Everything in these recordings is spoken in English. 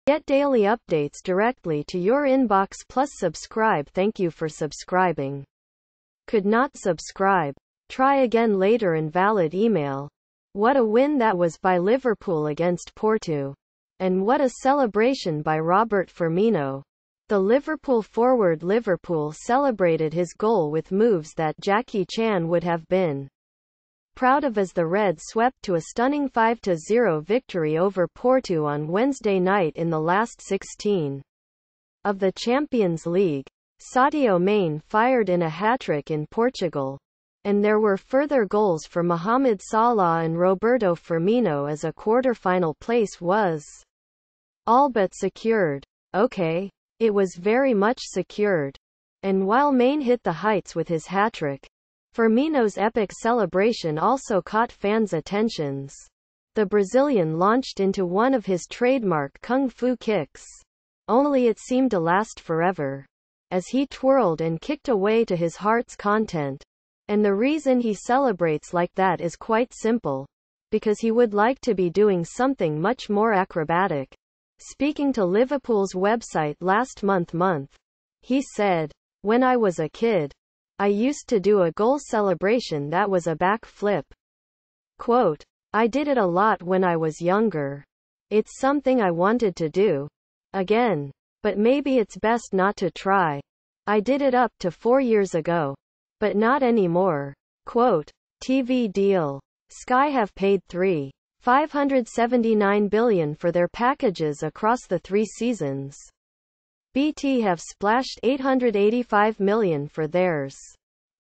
Get daily updates directly to your inbox plus subscribe. Thank you for subscribing. Could not subscribe? Try again later. Invalid email. What a win that was by Liverpool against Porto. And what a celebration by Roberto Firmino. The Liverpool forward. Liverpool celebrated his goal with moves that Jackie Chan would have been proud of as the Reds swept to a stunning 5-0 victory over Porto on Wednesday night in the last 16 of the Champions League. Sadio Mane fired in a hat-trick in Portugal. And there were further goals for Mohamed Salah and Roberto Firmino as a quarter-final place was all but secured. Okay. It was very much secured. And while Mane hit the heights with his hat-trick, Firmino's epic celebration also caught fans' attentions. The Brazilian launched into one of his trademark kung fu kicks. Only it seemed to last forever, as he twirled and kicked away to his heart's content. And the reason he celebrates like that is quite simple. Because he would like to be doing something much more acrobatic. Speaking to Liverpool's website last month, he said, "When I was a kid, I used to do a goal celebration that was a backflip. Quote, I did it a lot when I was younger. It's something I wanted to do again. But maybe it's best not to try. I did it up to 4 years ago. But not anymore." Quote, TV deal. Sky have paid $579 billion for their packages across the 3 seasons. BT have splashed $885 million for theirs.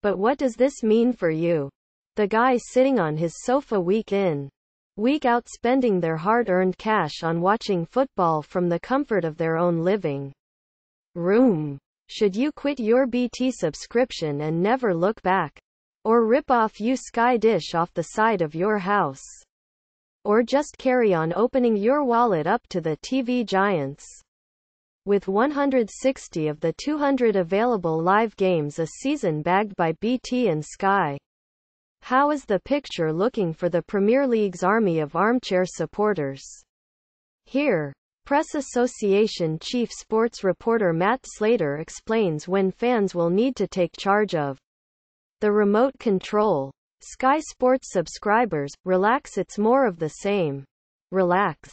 But what does this mean for you? The guy sitting on his sofa week in, week out spending their hard-earned cash on watching football from the comfort of their own living room. Should you quit your BT subscription and never look back? Or rip off your Sky dish off the side of your house? Or just carry on opening your wallet up to the TV giants? With 160 of the 200 available live games a season bagged by BT and Sky, how is the picture looking for the Premier League's army of armchair supporters? Here, Press Association chief sports reporter Matt Slater explains when fans will need to take charge of the remote control. Sky Sports subscribers, relax, it's more of the same. Relax.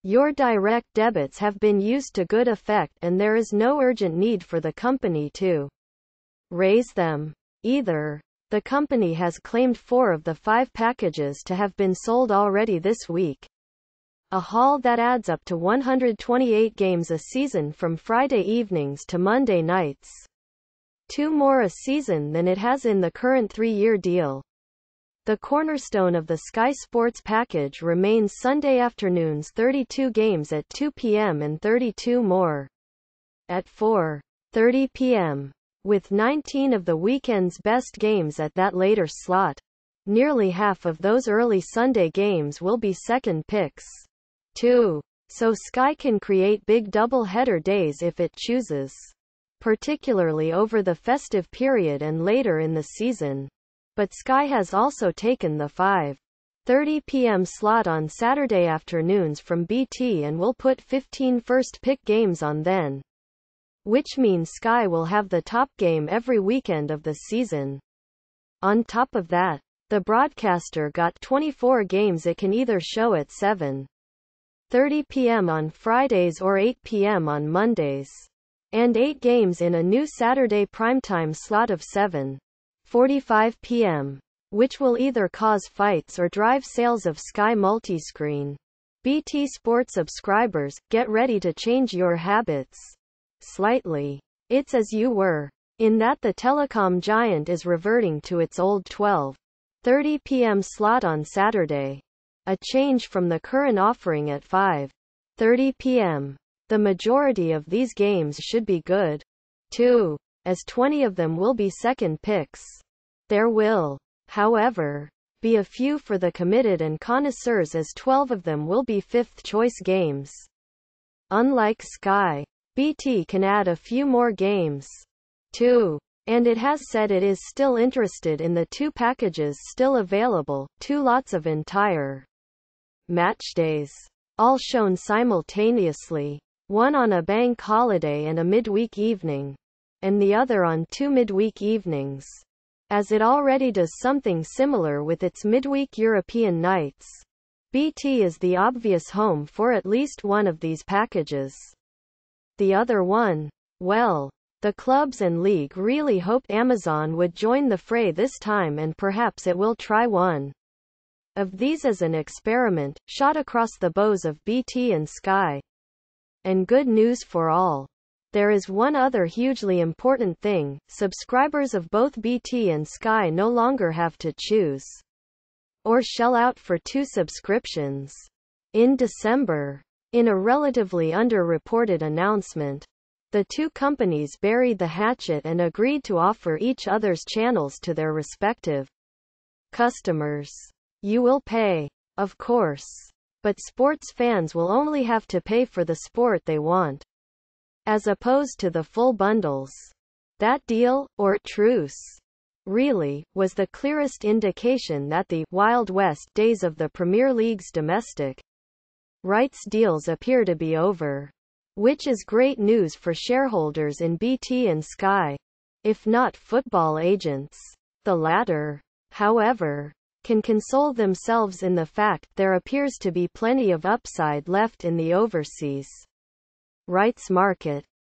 Your direct debits have been used to good effect and there is no urgent need for the company to raise them either. The company has claimed 4 of the 5 packages to have been sold already this week. A haul that adds up to 128 games a season from Friday evenings to Monday nights. 2 more a season than it has in the current 3-year deal. The cornerstone of the Sky Sports package remains Sunday afternoons, 32 games at 2 p.m. and 32 more at 4:30 p.m. with 19 of the weekend's best games at that later slot. Nearly half of those early Sunday games will be second picks, too. So Sky can create big double-header days if it chooses, particularly over the festive period and later in the season. But Sky has also taken the 5:30 p.m. slot on Saturday afternoons from BT and will put 15 first-pick games on then. Which means Sky will have the top game every weekend of the season. On top of that, the broadcaster got 24 games it can either show at 7:30 p.m. on Fridays or 8 p.m. on Mondays. And 8 games in a new Saturday primetime slot of 7:45 p.m., which will either cause fights or drive sales of Sky Multiscreen. BT Sport subscribers, get ready to change your habits slightly. It's as you were, in that the telecom giant is reverting to its old 12:30 p.m. slot on Saturday, a change from the current offering at 5:30 p.m. The majority of these games should be good, too, as 20 of them will be second picks. There will, however, be a few for the committed and connoisseurs, as 12 of them will be fifth-choice games. Unlike Sky, BT can add a few more games, too. And it has said it is still interested in the 2 packages still available, 2 lots of entire match days, all shown simultaneously. one on a bank holiday and a midweek evening, and the other on 2 midweek evenings, as it already does something similar with its midweek European nights. BT is the obvious home for at least one of these packages. The other one? Well, the clubs and league really hoped Amazon would join the fray this time, and perhaps it will try one of these as an experiment, shot across the bows of BT and Sky. And good news for all. There is one other hugely important thing: subscribers of both BT and Sky no longer have to choose or shell out for 2 subscriptions. In December, in a relatively underreported announcement, the 2 companies buried the hatchet and agreed to offer each other's channels to their respective customers. You will pay, of course, but sports fans will only have to pay for the sport they want, as opposed to the full bundles. That deal, or truce, really, was the clearest indication that the Wild West days of the Premier League's domestic rights deals appear to be over. Which is great news for shareholders in BT and Sky, if not football agents. The latter, however, can console themselves in the fact there appears to be plenty of upside left in the overseas rights market.